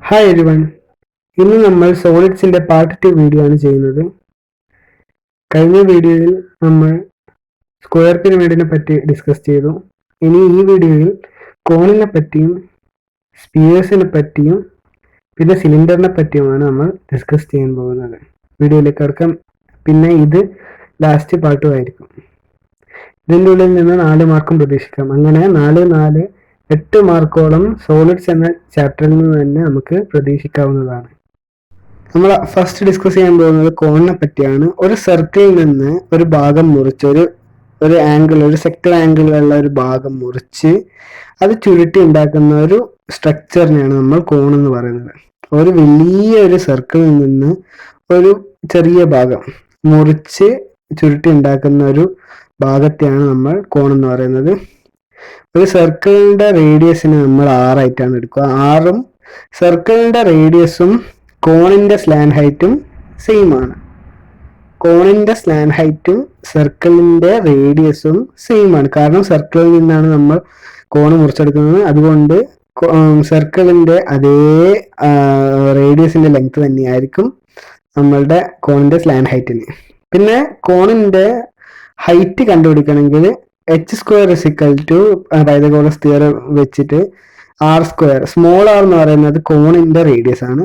Hi everyone. ഇന്ന് നമ്മൾ സോളിഡ്സിന്റെ part 2 video ആണ് ചെയ്യുന്നത്. കഴിഞ്ഞ വീഡിയോയിൽ നമ്മൾ സ്ക്വയർ പിരമിഡിനെ പറ്റി ഡിസ്കസ് ചെയ്തു. ഇനി ഈ വീഡിയോയിൽ കോണിനെ പറ്റിയും സ്പിയേഴ്സിനെ പറ്റിയും പിന്നെ സിലിണ്ടറിനെ പറ്റിയുമാണ് നമ്മൾ ഡിസ്കസ് ചെയ്യാൻ പോകുന്നത്. വീഡിയോയിലേക്ക് കടക്കാം. പിന്നെ ഇത് ലാസ്റ്റ് പാർട്ടും ആയിരിക്കും. ഇതിൻ്റെ ഉള്ളിൽ നിന്ന് 4 മാർക്കും പ്രതീക്ഷിക്കാം. അങ്ങനെ 4 8 മാർക്കോളം സോളിഡ്സ് എന്ന ചാപ്റ്ററിൽ നിന്ന് തന്നെ നമുക്ക് പ്രതീക്ഷിക്കാവുന്നതാണ്. നമ്മൾ ഫസ്റ്റ് ഡിസ്കസ് ചെയ്യാൻ പോകുന്നത് കോണിനെ പറ്റിയാണ്. ഒരു സർക്കിളിൽ നിന്ന് ഒരു ഭാഗം മുറിച്ച് ഒരു ആംഗിൾ, ഒരു സെക്ടർ ആംഗിളിലുള്ള ഒരു ഭാഗം മുറിച്ച് അത് ചുരുട്ടി ഉണ്ടാക്കുന്ന ഒരു സ്ട്രക്ചറിനെയാണ് നമ്മൾ കോൺ എന്ന് പറയുന്നത്. ഒരു വലിയ ഒരു സർക്കിളിൽ നിന്ന് ഒരു ചെറിയ ഭാഗം മുറിച്ച് ചുരുട്ടി ഉണ്ടാക്കുന്ന ഒരു ഭാഗത്തെയാണ് നമ്മൾ കോൺ എന്ന് പറയുന്നത്. ഒരു സർക്കിളിന്റെ റേഡിയസിന് നമ്മൾ 6 ആയിട്ടാണ് എടുക്കുക. 6ഉം സർക്കിളിന്റെ റേഡിയസും കോണിന്റെ സ്ലാൻ ഹൈറ്റും സെയിം ആണ്. കോണിന്റെ സ്ലാൻ ഹൈറ്റും സർക്കിളിന്റെ റേഡിയസും സെയിം ആണ്. കാരണം സർക്കിളിൽ നിന്നാണ് നമ്മൾ കോണ് മുറിച്ചെടുക്കുന്നത്. അതുകൊണ്ട് സർക്കിളിന്റെ അതേ റേഡിയസിന്റെ ലെങ്ത് തന്നെയായിരിക്കും നമ്മളുടെ കോണിന്റെ സ്ലാൻ ഹൈറ്റിന്. പിന്നെ കോണിന്റെ ഹൈറ്റ് കണ്ടുപിടിക്കണമെങ്കിൽ h² പൈതഗോറസ് തിയറം വെച്ചിട്ട് r², സ്മോൾ ആർ എന്ന് പറയുന്നത് കോണിന്റെ റേഡിയസ് ആണ്.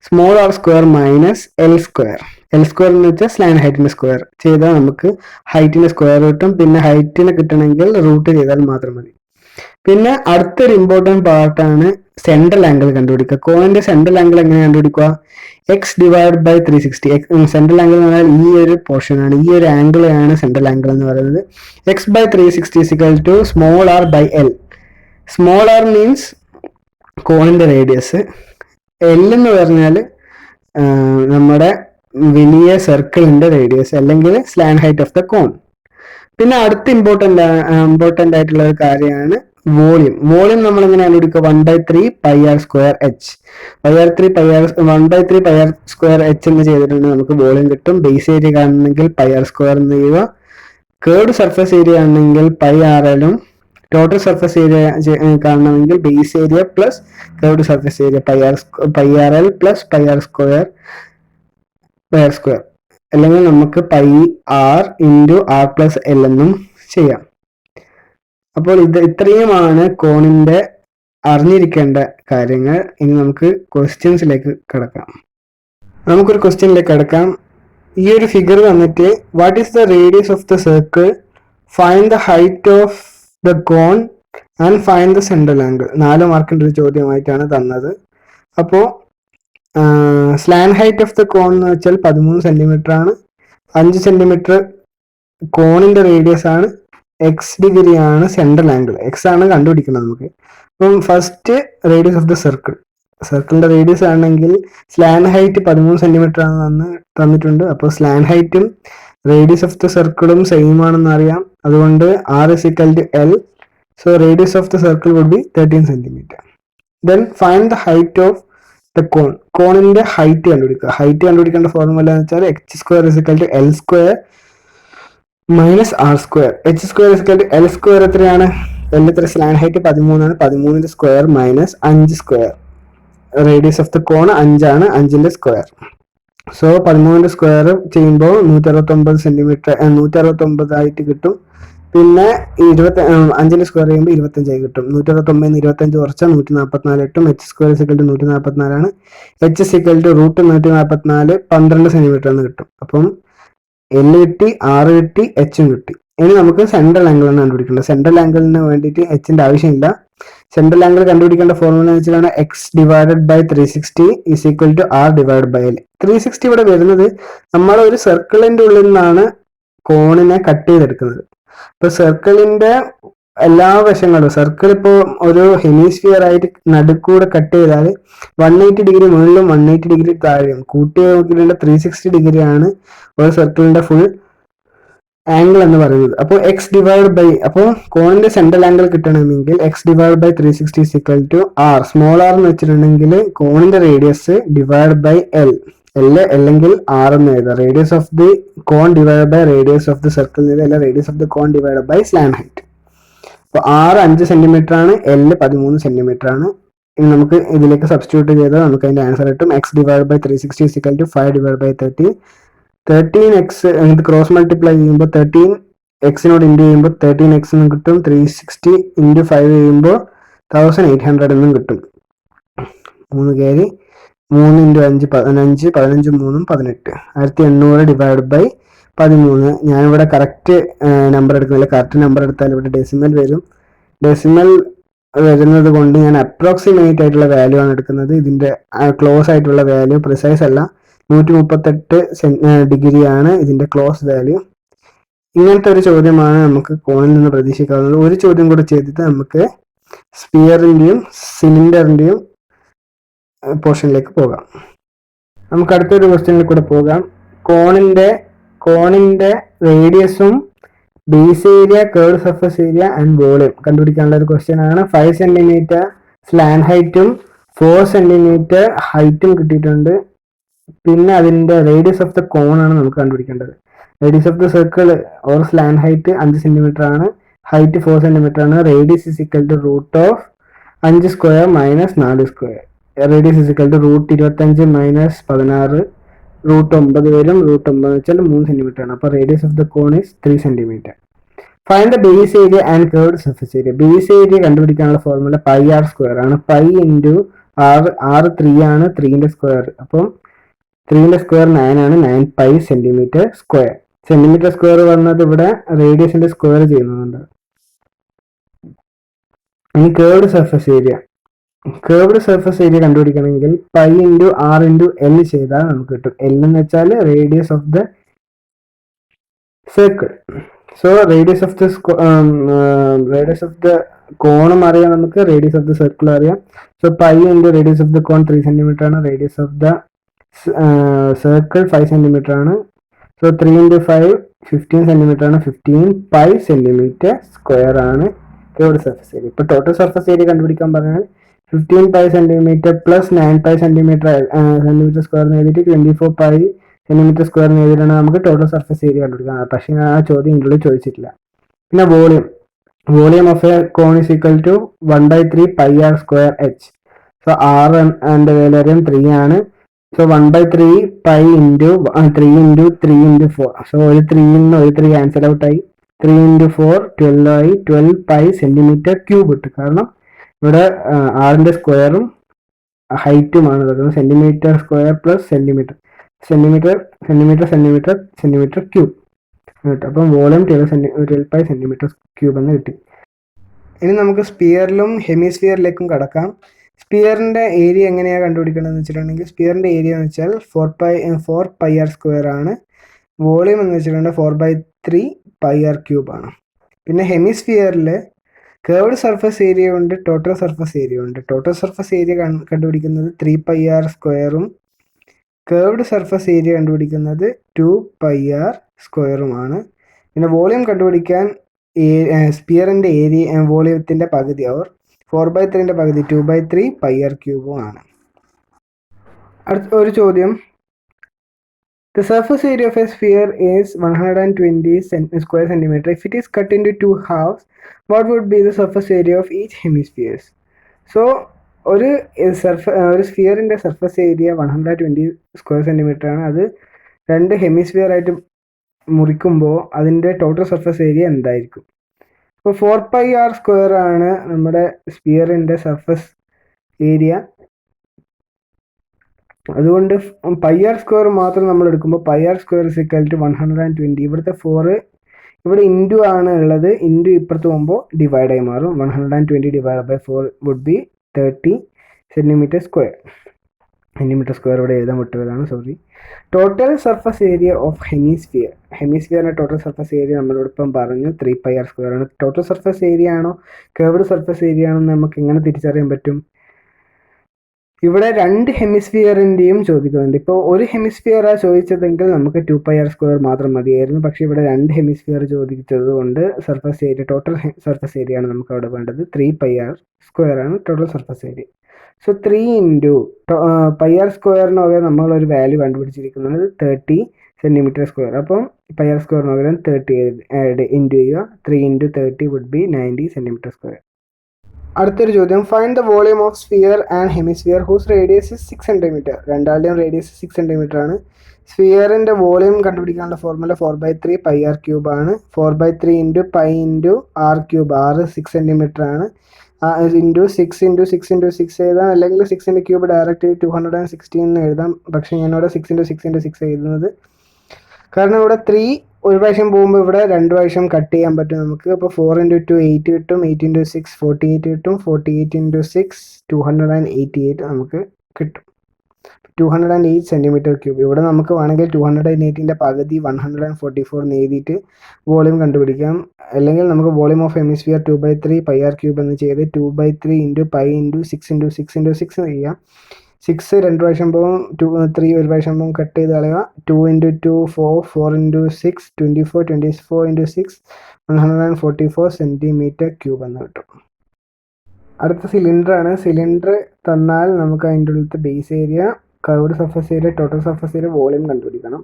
Small r² minus L². L² എന്ന് വെച്ചാൽ സ്ലാൻ ഹൈറ്റിന്റെ സ്ക്വയർ ചെയ്താൽ നമുക്ക് ഹൈറ്റിന്റെ സ്ക്വയർ കിട്ടും. പിന്നെ ഹൈറ്റിനെ കിട്ടണമെങ്കിൽ റൂട്ട് ചെയ്താൽ മാത്രം മതി. പിന്നെ അടുത്തൊരു ഇമ്പോർട്ടൻറ്റ് പാർട്ടാണ് സെൻട്രൽ ആംഗിൾ കണ്ടുപിടിക്കുക. കോണിന്റെ സെൻട്രൽ ആംഗിൾ എങ്ങനെ കണ്ടുപിടിക്കുക? x/360. സെൻട്രൽ ആംഗിൾ എന്ന് പറഞ്ഞാൽ ഈ ഒരു പോർഷൻ ആണ്, ഈ ഒരു ആംഗിൾ ആണ് സെൻട്രൽ ആംഗിൾ എന്ന് പറയുന്നത്. x/360 small r/L. Small r means കോണിന്റെ റേഡിയസ്, L എന്ന് പറഞ്ഞാൽ നമ്മുടെ വലിയ സർക്കിളിന്റെ റേഡിയസ് അല്ലെങ്കിൽ slant height of the cone. പിന്നെ അടുത്ത ഇമ്പോർട്ടൻ്റ് ആയിട്ടുള്ള ഒരു കാര്യമാണ് വോളിയം. വോളിയം നമ്മൾ എങ്ങനെ കണ്ടുപിടിക്കുക? 1/3 πr²h. 1/3 πr²h എന്ന് ചെയ്തിട്ടുണ്ടെങ്കിൽ നമുക്ക് വോളിയം കിട്ടും. ബേസ് ഏരിയ കാണണമെങ്കിൽ πr² എന്ന് ചെയ്യുക. കേർഡ് സർഫസ് ഏരിയ ആണെങ്കിൽ πrl-ഉം ടോട്ടൽ സർഫസ് ഏരിയ കാണണമെങ്കിൽ base area plus curd surface area πrl plus πr², അല്ലെങ്കിൽ നമുക്ക് πr × r+l എന്നും ചെയ്യാം. അപ്പോൾ ഇത്രയുമാണ് കോണിന്റെ അറിഞ്ഞിരിക്കേണ്ട കാര്യങ്ങൾ. ഇനി നമുക്ക് ക്വസ്റ്റ്യൻസിലേക്ക് കിടക്കാം. നമുക്കൊരു ക്വസ്റ്റ്യനിലേക്ക് കിടക്കാം. ഈ ഒരു ഫിഗർ തന്നിട്ട് what is the radius of the circle, find the height of the cone and find the central angle. 4 മാർക്കിൻ്റെ ഒരു ചോദ്യമായിട്ടാണ് തന്നത്. അപ്പോൾ slant height of the cone എന്ന് വെച്ചാൽ 13 സെന്റിമീറ്റർ ആണ്. 5 സെന്റിമീറ്റർ കോണിന്റെ റേഡിയസ് ആണ്. x ഡിഗ്രി ആണ് സെൻട്രൽ ആംഗിൾ. x ആണ് കണ്ടുപിടിക്കുന്നത് നമുക്ക്. അപ്പം ഫസ്റ്റ് റേഡിയസ് ഓഫ് ദ സർക്കിളിന്റെ റേഡിയസ് ആണെങ്കിൽ സ്ലാൻ ഹൈറ്റ് 13 സെന്റിമീറ്റർ ആണ് തന്നിട്ടുണ്ട്. അപ്പോൾ സ്ലാൻ ഹൈറ്റും റേഡിയസ് ഓഫ് ദ സർക്കിളും സെയിം ആണെന്ന് അറിയാം. അതുകൊണ്ട് r = L. So radius of the circle would be 13 centimetre. Then find the height of the cone. കോണിന്റെ ഹൈറ്റ് കണ്ടുപിടിക്കുക. ഹൈറ്റ് കണ്ടുപിടിക്കേണ്ട ഫോർമുല എന്ന് വെച്ചാൽ h² = L² minus r². h² = L² എത്രയാണ്? L എത്ര? സ്ലാൻ ഹൈറ്റ് 13 ആണ്. 13ന്റെ square minus 5². Radius of the cone 5 ആണ്. 5ന്റെ സ്ക്വയർ. സോ 13ന്റെ സ്ക്വയർ ചെയ്യുമ്പോൾ 169 സെന്റിമീറ്റർ 169 ആയിട്ട് കിട്ടും. പിന്നെ 5ന്റെ സ്ക്വയർ ചെയ്യുമ്പോൾ 25 ആയി കിട്ടും. 169 25 കുറച്ചാൽ 144 കിട്ടും. h² = 144 ആണ്. h √144 12 സെന്റിമീറ്റർ എന്ന് കിട്ടും. അപ്പം L കിട്ടി, R കിട്ടി, H കിട്ടി. ഇനി നമുക്ക് സെൻട്രൽ ആംഗിൾ ആണ് കണ്ടുപിടിക്കേണ്ടത്. സെൻട്രൽ ആംഗിളിന് വേണ്ടിയിട്ട് Hന്റെ ആവശ്യമില്ല. സെൻട്രൽ ആംഗിൾ കണ്ടുപിടിക്കേണ്ട ഫോർമുല എന്ന് വെച്ചാൽ x/360 = r/L. 360 ഇവിടെ വരുന്നത് നമ്മൾ ഒരു സർക്കിളിന്റെ ഉള്ളിൽ നിന്നാണ് കോണിനെ കട്ട് ചെയ്തെടുക്കുന്നത്. ഇപ്പൊ സർക്കിളിന്റെ എല്ലാ വശങ്ങളും, സർക്കിൾ ഇപ്പോൾ ഒരു ഹെമിസ്ഫിയർ ആയിട്ട് നടുക്കൂടെ കട്ട് ചെയ്താൽ 180 ഡിഗ്രി മുകളിലും 180 ഡിഗ്രി താഴെയും കൂട്ടി നോക്കിയിട്ട് 360 ഡിഗ്രി ആണ് ഒരു സർക്കിളിന്റെ ഫുൾ ആംഗിൾ എന്ന് പറയുന്നത്. അപ്പോൾ അപ്പോൾ കോണിന്റെ സെൻട്രൽ ആംഗിൾ കിട്ടണമെങ്കിൽ x/360 = r. സ്മോൾ r എന്ന് വെച്ചിട്ടുണ്ടെങ്കിൽ കോണിന്റെ റേഡിയസ് /L. L അല്ലെങ്കിൽ r എന്ന് എഴുതാം. Radius of the cone radius of the circle അല്ല, radius of the cone slant height. അപ്പോൾ r 5 സെന്റിമീറ്റർ ആണ്, L 13 സെന്റിമീറ്റർ ആണ്. ഇനി നമുക്ക് ഇതിലേക്ക് സബ്സ്റ്റിറ്റ്യൂട്ട് ചെയ്താൽ നമുക്ക് അതിന്റെ ആൻസർ കിട്ടും. x divide by 360 is equal to 5 divide by 30. 13x ഇത് ക്രോസ് മൾട്ടിപ്ലൈ ചെയ്യുമ്പോൾ 13 എക്സിനോട് ഇൻറ്റു ചെയ്യുമ്പോൾ 13x എന്നും കിട്ടും. 360 ഇൻറ്റു 5 ചെയ്യുമ്പോൾ 1800 എന്നും കിട്ടും. 3 കയറി 3 ഇൻറ്റു 5 15, 15 3 18. 1800 divide by 13. ഞാനിവിടെ കറക്റ്റ് നമ്പർ എടുക്കുന്നില്ല. കറക്റ്റ് നമ്പർ എടുത്താൽ ഇവിടെ ഡെസിമൽ വരും. ഡെസിമൽ വരുന്നത് കൊണ്ട് ഞാൻ അപ്രോക്സിമേറ്റ് ആയിട്ടുള്ള വാല്യൂ ആണ് എടുക്കുന്നത്. ഇതിന്റെ ക്ലോസ് ആയിട്ടുള്ള വാല്യൂ പ്രിസൈസ് അല്ല. 138 ഡിഗ്രിയാണ് ഇതിന്റെ ക്ലോസ് വാല്യൂ. ഇങ്ങനത്തെ ഒരു ചോദ്യമാണ് നമുക്ക് കോണിൽ നിന്ന് പ്രതീക്ഷിക്കാവുന്നത്. ഒരു ചോദ്യം കൂടെ ചെയ്തിട്ട് നമുക്ക് സ്പിയറിന്റെയും സിലിണ്ടറിന്റെയും പോർഷനിലേക്ക് പോകാം. നമുക്ക് അടുത്തൊരു ക്വസ്റ്റ്യനിൽ കൂടെ പോകാം. കോണിന്റെ റേഡിയസും base area, curve surface area and volume കണ്ടുപിടിക്കാനുള്ള ഒരു ക്വസ്റ്റ്യൻ ആണ്. 5 സെന്റിമീറ്റർ സ്ലാൻ ഹൈറ്റും 4 സെന്റിമീറ്റർ ഹൈറ്റും കിട്ടിയിട്ടുണ്ട്. പിന്നെ അതിന്റെ റേഡിയസ് ഓഫ് ദ കോൺ ആണ് നമുക്ക് കണ്ടുപിടിക്കേണ്ടത്. Radius of the circle or slant height 5 centimetre ആണ്, ഹൈറ്റ് 4 സെന്റിമീറ്റർ ആണ്. Radius is equal to root of 5 square minus 4 square. Radius is equal to root 25 minus 16 root 9 വരും. റൂട്ട് 9 വെച്ചാൽ 3 സെന്റിമീറ്റർ ആണ്. അപ്പോൾ radius of the cone is 3 centimetre. Find the base area and curved surface area. Base area കണ്ടുപിടിക്കാനുള്ള formula pi r square ആണ്. Pi into R 3 ആണ്, 3ന്റെ square. അപ്പം 3ന്റെ square 9 ആണ്, 9 pi centimetre square. Centimetre square പറഞ്ഞത് ഇവിടെ റേഡിയസിന്റെ സ്ക്വയർ ചെയ്യുന്നുണ്ട്. ഇനി curved surface area. Curved surface area കണ്ടുപിടിക്കണമെങ്കിൽ pi into r into l ചെയ്താൽ നമുക്ക് കിട്ടും. എൽ എന്ന് വെച്ചാൽ radius of the circle. So radius of the കോണും അറിയാം നമുക്ക്, റേഡിയസ് ഓഫ് ദ സർക്കിൾ അറിയാം. So pi into radius of the cone 3 centimetre ആണ്, radius of the circle 5 centimetre ആണ്. സോ 3 ഇൻറ്റു 5 15 സെന്റിമീറ്റർ ആണ്, 15 പൈ സെന്റിമീറ്റർ സ്ക്വയർ ആണ് curved surface area. ഇപ്പൊ total surface area കണ്ടുപിടിക്കാൻ പറഞ്ഞാൽ 15 pi centimetre plus 9 pi centimetre square എഴുതിയിട്ട് 24 pi centimetre square എഴുതിയിട്ടാണ് നമുക്ക് total surface area കണ്ടുപിടിക്കാം. പക്ഷേ ആ ചോദ്യം ഇതിൽ ചോദിച്ചിട്ടില്ല. പിന്നെ volume of a cone is equal to 1/3 pi r square h. So r എന്റെ വാല്യൂ അറിയാം 3 ആണ്. So 1/3 pi into 3 into 3 into 4. So ഒരു 3 നിന്ന് ഒരു 3 ക്യാൻസൽ ഔട്ട് ആയി. 3 ഇൻറ്റു 4 12 ആയി. 12 പൈ സെന്റിമീറ്റർ ക്യൂബ് ഇട്ടു. കാരണം ഇവിടെ ആറിന്റെ സ്ക്വയറും ഹൈറ്റുമാണ് വരുന്നത്. Centimetre square plus centimetre cube. അപ്പം വോളിയം 12 പൈ സെന്റിമീറ്റർ ക്യൂബ് എന്ന് കിട്ടി. ഇനി നമുക്ക് സ്പിയറിലും ഹെമിസ്ഫിയറിലേക്കും കടക്കാം. സ്പിയറിന്റെ ഏരിയ എങ്ങനെയാണ് കണ്ടുപിടിക്കേണ്ടതെന്ന് വെച്ചിട്ടുണ്ടെങ്കിൽ സ്പിയറിന്റെ ഏരിയ എന്ന് വെച്ചാൽ 4 പൈ ആർ സ്ക്വയർ ആണ്. വോളിയം എന്ന് വെച്ചിട്ടുണ്ടെങ്കിൽ 4/3 പൈ ആർ ക്യൂബ് ആണ്. പിന്നെ ഹെമിസ്ഫിയറിൽ കർവ്ഡ് സർഫസ് ഏരിയ ഉണ്ട്, ടോട്ടൽ സർഫസ് ഏരിയ ഉണ്ട്. ടോട്ടൽ സർഫസ് ഏരിയ കണ്ടുപിടിക്കുന്നത് 3 പൈ ആർ സ്ക്വയറും കർവ്ഡ് സർഫസ് ഏരിയ കണ്ടുപിടിക്കുന്നത് 2 പൈ ആർ സ്ക്വയറുമാണ്. പിന്നെ വോളിയം കണ്ടുപിടിക്കാൻ സ്പിയറിന്റെ ഏരിയ വോളിയത്തിന്റെ പകുതി ഓർ 4/3ന്റെ പകുതി 2/3 പൈ ആർ ക്യൂബും ആണ്. അടുത്ത ഒരു ചോദ്യം. The surface area of a sphere is 120 square centimeter. If it is cut into 2 halves, what would be the surface area of each hemisphere? So, ഒരു സ്ഫിയറിന്റെ surface area 120 square centimetre ആണ്. അത് 2 hemisphere ആയിട്ട് മുറിക്കുമ്പോൾ അതിന്റെ total surface area എന്തായിരിക്കും? ഇപ്പോൾ 4 pi r square ആണ് നമ്മുടെ സ്ഫിയറിന്റെ സർഫസ് ഏരിയ. അതുകൊണ്ട് പൈ ആർ സ്ക്വയർ മാത്രം നമ്മൾ എടുക്കുമ്പോൾ pi r square is equal to 120. ഇവിടുത്തെ 4 ഇവിടെ ഇൻറ്റു ആണ് ഉള്ളത്. ഇൻറ്റു ഇപ്പുറത്ത് പോകുമ്പോൾ ഡിവൈഡ് ആയി മാറും. 120 divide by 4 would be 30 centimetre square. Centimetre square ഇവിടെ എഴുതാൻ വിട്ടുപോയതാണ്, sorry. Total surface area of ഹെമിസ്ഫിയറിന്റെ ടോട്ടൽ സർഫസ് ഏരിയ നമ്മളോടൊപ്പം പറഞ്ഞു 3 പൈ ആർ സ്ക്വയർ ആണ്. ടോട്ടൽ സർഫസ് ഏരിയ ആണോ കർവ്ഡ് സർഫസ് ഏരിയ ആണോ നമുക്ക് എങ്ങനെ തിരിച്ചറിയാൻ പറ്റും? ഇവിടെ 2 ഹെമിസ്ഫിയറിന്റെയും ചോദിക്കുന്നുണ്ട്. ഇപ്പോൾ ഒരു ഹെമിസ്ഫിയറാ ചോദിച്ചതെങ്കിൽ നമുക്ക് 2 പൈ ആർ സ്ക്വയർ മാത്രം മതിയായിരുന്നു. പക്ഷേ ഇവിടെ 2 ഹെമിസ്ഫിയർ ചോദിച്ചത് കൊണ്ട് surface area total surface area ആണ് നമുക്ക് അവിടെ വേണ്ടത്. 3 പൈ ആർ സ്ക്വയർ ആണ് total surface area. So 3 into pi r സ്ക്വയറിന് പകരം നമ്മളൊരു വാല്യൂ കണ്ടുപിടിച്ചിരിക്കുന്നത് 30 സെന്റിമീറ്റർ സ്ക്വയർ. അപ്പം പൈ ആർ സ്ക്വയറിന് പകരം 30 ഇൻറ്റു ചെയ്യുക. 3 into 30 would be 90 centimetre square. അടുത്തൊരു ചോദ്യം, find the volume of sphere and hemisphere whose radius 6 centimetre. രണ്ടാളുടെയും റേഡിയസ് 6 സെൻറ്റിമീറ്റർ ആണ്. സ്ഫിയറിൻ്റെ വോളിയം കണ്ടുപിടിക്കാനുള്ള ഫോർമുല 4/3 പൈ ആർ ക്യൂബ് ആണ്. 4/3 into pi into r cube, ആറ് 6 സെൻറ്റിമീറ്റർ ആണ്. ഇൻറ്റു 6 എഴുതാം, അല്ലെങ്കിൽ 6 ക്യൂബ് ഡയറക്റ്റ് 216 എന്ന് എഴുതാം. പക്ഷേ ഞാനിവിടെ 6 എഴുതുന്നത് കാരണം ഇവിടെ 3 ഒരു പ്രാവശ്യം പോകുമ്പോൾ ഇവിടെ 2 പ്രാവശ്യം കട്ട് ചെയ്യാൻ പറ്റും നമുക്ക്. അപ്പോൾ 4 × 2 8 കിട്ടും, 8 × 6 48 കിട്ടും, 48 × 6 288 നമുക്ക് കിട്ടും. 208 സെൻറ്റിമീറ്റർ ക്യൂബ്. ഇവിടെ നമുക്ക് വേണമെങ്കിൽ 208ൻ്റെ പകുതി 144 എന്ന് എഴുതിയിട്ട് വോളിയം കണ്ടുപിടിക്കാം. അല്ലെങ്കിൽ നമുക്ക് volume of hemisphere 2/3 pi r cube എന്ന് ചെയ്ത് 2/3 ഇൻറ്റു പൈ ഇൻറ്റു 6 ചെയ്യാം. 6 2 പ്രാവശ്യം പോകും, 3 ഒരു പ്രാവശ്യം പോകും, കട്ട് ചെയ്ത് കളയുക. 2 × 2 4, 4 × 6 24, 24 × 6 144 സെൻറ്റിമീറ്റർ ക്യൂബ് എന്ന് കിട്ടും. അടുത്ത സിലിണ്ടർ ആണ്. സിലിണ്ടർ തന്നാൽ നമുക്ക് അതിൻ്റെ ഉള്ളിലത്തെ base area, curved surface area, total surface area, volume കണ്ടുപിടിക്കണം.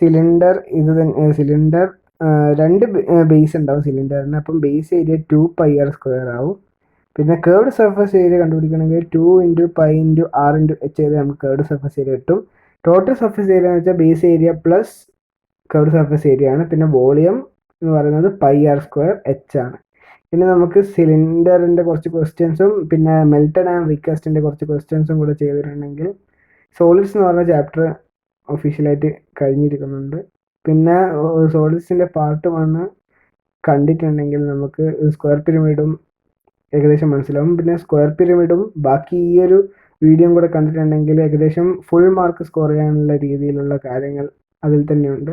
സിലിണ്ടർ ഇത് തന്നെ, സിലിണ്ടർ 2 ബേസ് ഉണ്ടാവും സിലിണ്ടറിന്. അപ്പം base area 2 pi r square ആവും. പിന്നെ കേർവ്ഡ് സർഫസ് ഏരിയ കണ്ടുപിടിക്കണമെങ്കിൽ 2 × pi into r into h ചെയ്ത് നമുക്ക് കേർവ്ഡ് സർഫസ് ഏരിയ കിട്ടും. ടോട്ടൽ സർഫസ് ഏരിയ എന്ന് വെച്ചാൽ base area plus curved surface area ആണ്. പിന്നെ വോളിയം എന്ന് പറയുന്നത് പൈ ആർ സ്ക്വയർ എച്ച് ആണ്. പിന്നെ നമുക്ക് സിലിണ്ടറിൻ്റെ കുറച്ച് ക്വസ്റ്റ്യൻസും പിന്നെ മെൽറ്റഡ് ആൻഡ് റീകാസ്റ്റിൻ്റെ കുറച്ച് ക്വസ്റ്റ്യൻസും കൂടെ ചെയ്തിട്ടുണ്ടെങ്കിൽ സോളിഡ്സ് എന്ന് പറഞ്ഞ ചാപ്റ്റർ ഒഫീഷ്യലായിട്ട് കഴിഞ്ഞിരിക്കുന്നുണ്ട്. പിന്നെ സോളിഡ്സിൻ്റെ പാർട്ട് 1 കണ്ടിട്ടുണ്ടെങ്കിൽ നമുക്ക് സ്ക്വയർ പിരമിഡും ഏകദേശം മനസ്സിലാവും. പിന്നെ സ്ക്വയർ പിരമിഡും ബാക്കി ഈ ഒരു വീഡിയോയും കൂടെ കണ്ടിട്ടുണ്ടെങ്കിൽ ഏകദേശം ഫുൾ മാർക്ക് സ്കോർ ചെയ്യാനുള്ള രീതിയിലുള്ള കാര്യങ്ങൾ അതിൽ തന്നെയുണ്ട്.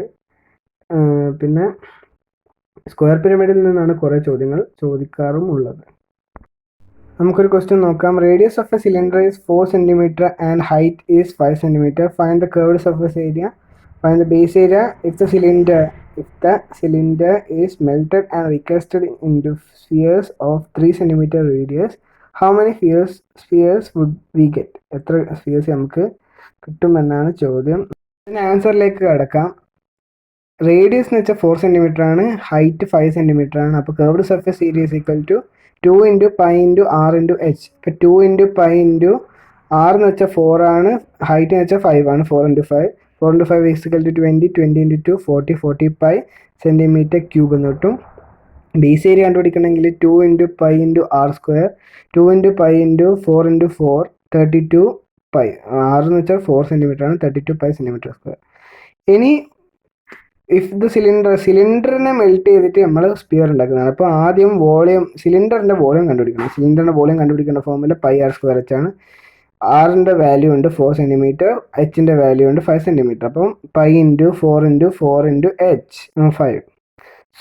പിന്നെ സ്ക്വയർ പിരമിഡിൽ നിന്നാണ് കുറേ ചോദ്യങ്ങൾ ചോദിക്കാറും ഉള്ളത്. നമുക്കൊരു ക്വസ്റ്റ്യൻ നോക്കാം. Radius of A cylinder is 4 centimetre and height is 5 centimetre. Find the curved surface area, find the base area. If the cylinder is melted and recasted into spheres of 3 centimeter radius, how many spheres would we get? എത്ര spheres നമുക്ക് കിട്ടുമെന്നാണ് ചോദ്യം. ഇതിന് ആൻസറിലേക്ക് കടക്കാം. Radius എന്ന് വെച്ചാൽ 4 centimetre ആണ്, height 5 centimetre ആണ്. അപ്പോൾ curved surface area is equal to 2 × pi into r into h. ഇപ്പോൾ 2 × പൈ ഇൻറ്റു ആർ എന്ന് വെച്ചാൽ 4 ആണ്, ഹൈറ്റ് എന്ന് വെച്ചാൽ 5 ആണ്. 4 × 5 is equal to 20, 20 × 2 40, 40 pi centimetre cube എന്ന് കിട്ടും. ബേസ് ഏരിയ കണ്ടുപിടിക്കണമെങ്കിൽ 2 × pi into r square, 2 × pi into 4 × 4 32 pi. R എന്ന് വെച്ചാൽ 4 സെൻറ്റിമീറ്റർ ആണ്, 32 പൈ സെൻറ്റിമീറ്റർ സ്ക്വയർ. ഇനി ഇഫ് ദ സിലിണ്ടറിനെ മെൽറ്റ് ചെയ്തിട്ട് നമ്മൾ സ്പിയർ ഉണ്ടാക്കുന്നതാണ്. അപ്പോൾ ആദ്യം വോളിയം, സിലിണ്ടറിൻ്റെ വോളിയം കണ്ടുപിടിക്കണം. സിലിണ്ടറിൻ്റെ വോളിയം കണ്ടുപിടിക്കേണ്ട formula pi r square h ആണ്. ആറിൻ്റെ വാല്യൂ ഉണ്ട് 4 സെൻറ്റിമീറ്റർ, എച്ചിൻ്റെ വാല്യൂ ഉണ്ട് 5 സെൻറ്റിമീറ്റർ. അപ്പം pi into 4 × 4 × h 5.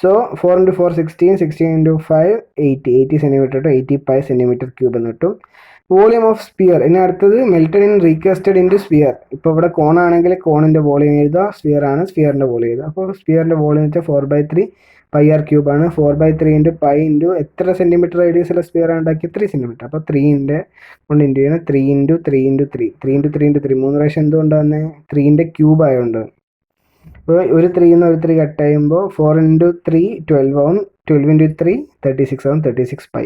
So 4 × 4 16, 16 × 5 80 centimetre to 80 pi centimetre cube എന്ന് കിട്ടും. Volume of sphere. ഇനി അടുത്തത് melted in recasted into sphere. ഇപ്പോൾ ഇവിടെ കോണാണെങ്കിൽ കോണിൻ്റെ വോളിയം എഴുതുക, സ്പിയർ ആണ് സ്പിയറിൻ്റെ വോളിയം എഴുതുക. അപ്പോൾ സ്പിയറിൻ്റെ വോളിയം എന്ന് വെച്ചാൽ 4/3 പൈ ആർ ക്യൂബ് ആണ്. 4/3 × പൈ ഇൻറ്റു എത്ര സെൻറ്റിമീറ്റർ റേഡിയസുള്ള സ്പിയർ ആണ് ഉണ്ടാക്കി? 3 സെൻറ്റിമീറ്റർ. അപ്പോൾ 3ൻ്റെ കൊണ്ട് ഇൻറ്റു ചെയ്യണം. 3 × 3 × 3 3 × 3 × 3 3 പ്രാവശ്യം എന്തുകൊണ്ട് വന്നേ? 3ൻ്റെ ക്യൂബ് ആയതുകൊണ്ട്. അപ്പോൾ ഒരു 3 നിന്ന് ഒരു 3 കട്ട് ചെയ്യുമ്പോൾ 4 × 3 12 ആവും, 12 × 3 36 ആവും, 36 പൈ.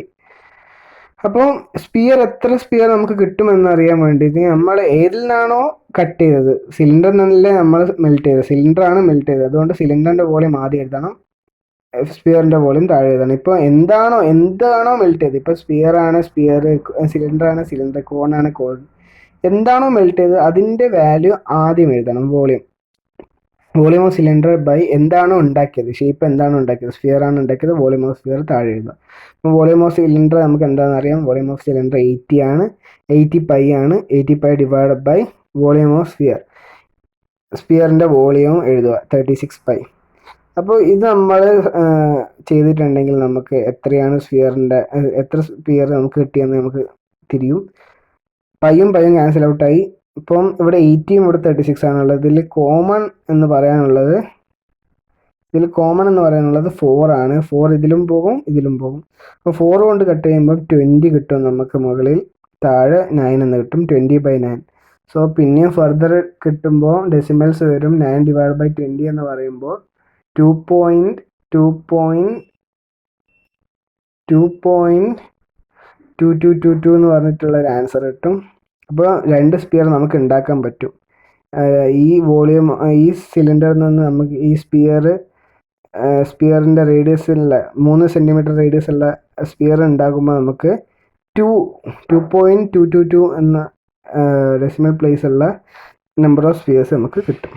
അപ്പോൾ സ്പിയർ എത്ര സ്പിയർ നമുക്ക് കിട്ടുമെന്ന് അറിയാൻ വേണ്ടിയിട്ട് നമ്മൾ ഏതിൽ നിന്നാണോ കട്ട് ചെയ്തത്, സിലിണ്ടറിൽ നിന്നല്ലേ നമ്മൾ മെൽറ്റ് ചെയ്തത്, സിലിണ്ടറാണ് മെൽറ്റ് ചെയ്തത്, അതുകൊണ്ട് സിലിണ്ടറിൻ്റെ വോളിയം ആദ്യം എഴുതണം, സ്പിയറിൻ്റെ വോളിയം താഴെ എഴുതണം. ഇപ്പോൾ എന്താണോ മെൽറ്റ് ചെയ്തത്, ഇപ്പോൾ സ്പിയർ ആണ് സ്പിയർ, സിലിണ്ടറാണ് സിലിണ്ടർ, കോണാണ് കോൺ, എന്താണോ മെൽറ്റ് ചെയ്തത് അതിൻ്റെ വാല്യൂ ആദ്യം എഴുതണം. വോളിയം ഓഫ് സിലിണ്ടർ ബൈ എന്താണോ ഉണ്ടാക്കിയത്, ഷേപ്പ് എന്താണോ ഉണ്ടാക്കിയത്, സ്ഫിയർ ആണ് ഉണ്ടാക്കിയത്, വോളിയം ഓഫ് സ്ഫിയർ താഴെ എഴുതുക. അപ്പോൾ വോളിയം ഓഫ് സിലിണ്ടർ നമുക്ക് എന്താണെന്ന് അറിയാം. വോളിയം ഓഫ് സിലിണ്ടർ 80 ആണ്, 80 പൈ ആണ്. 80 pi divided by volume of സ്പിയറിൻ്റെ വോളിയം എഴുതുക 36 പൈ. അപ്പോൾ ഇത് നമ്മൾ ചെയ്തിട്ടുണ്ടെങ്കിൽ നമുക്ക് എത്രയാണ് എത്ര സ്പിയർ നമുക്ക് കിട്ടിയെന്ന് നമുക്ക് തിരിയും. പൈയും ക്യാൻസൽ ഔട്ടായി. ഇപ്പം ഇവിടെ 80യും ഇവിടെ 36 ആണുള്ളത്. ഇതിൽ കോമൺ എന്ന് പറയാനുള്ളത് 4 ആണ്. 4 ഇതിലും പോകും ഇതിലും പോകും. അപ്പോൾ 4 കൊണ്ട് കട്ട് ചെയ്യുമ്പോൾ 20 കിട്ടും നമുക്ക് മുകളിൽ, താഴെ 9 എന്ന് കിട്ടും, 20/9. സോ പിന്നെയും ഫർദർ കിട്ടുമ്പോൾ ഡെസിമൽസ് വരും. 9 ഡിവൈഡ് ബൈ 20 എന്ന് പറയുമ്പോൾ 2.2 2 എന്ന് പറഞ്ഞിട്ടുള്ള ഒരു ആൻസർ കിട്ടും. അപ്പോൾ 2 സ്പിയർ നമുക്ക് ഉണ്ടാക്കാൻ പറ്റും. ഈ വോളിയം ഈ സിലിണ്ടറിൽ നിന്ന് നമുക്ക് ഈ സ്പിയറിൻ്റെ റേഡിയസുള്ള 3 സെൻറ്റിമീറ്റർ റേഡിയസുള്ള സ്പിയർ ഉണ്ടാകുമ്പോൾ നമുക്ക് 2.222 എന്ന ഡെസിമൽ പ്ലേസ് ഉള്ള നമ്പർ ഓഫ് സ്പിയേഴ്സ് നമുക്ക് കിട്ടും.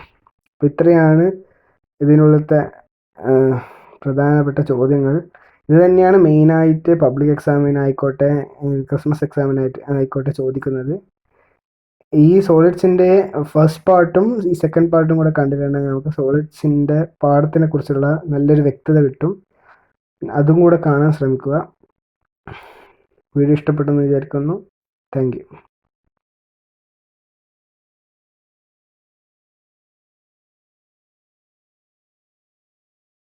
അപ്പോൾ ഇത്രയാണ് ഇതിനുള്ളത്തെ പ്രധാനപ്പെട്ട ചോദ്യങ്ങൾ. ഇത് തന്നെയാണ് മെയിനായിട്ട് പബ്ലിക് എക്സാമിനായിക്കോട്ടെ ക്രിസ്മസ് എക്സാമിനായിക്കോട്ടെ ചോദിക്കുന്നത്. ഈ സോളിഡ്സിൻ്റെ ഫസ്റ്റ് പാർട്ടും ഈ സെക്കൻഡ് പാർട്ടും കൂടെ കണ്ടിട്ടുണ്ടെങ്കിൽ നമുക്ക് സോളിഡ്സിൻ്റെ പാഠത്തിനെ കുറിച്ചുള്ള നല്ലൊരു വ്യക്തത കിട്ടും. അതും കൂടെ കാണാൻ ശ്രമിക്കുക. വീഡിയോ ഇഷ്ടപ്പെട്ടെന്ന് വിചാരിക്കുന്നു. Thank you.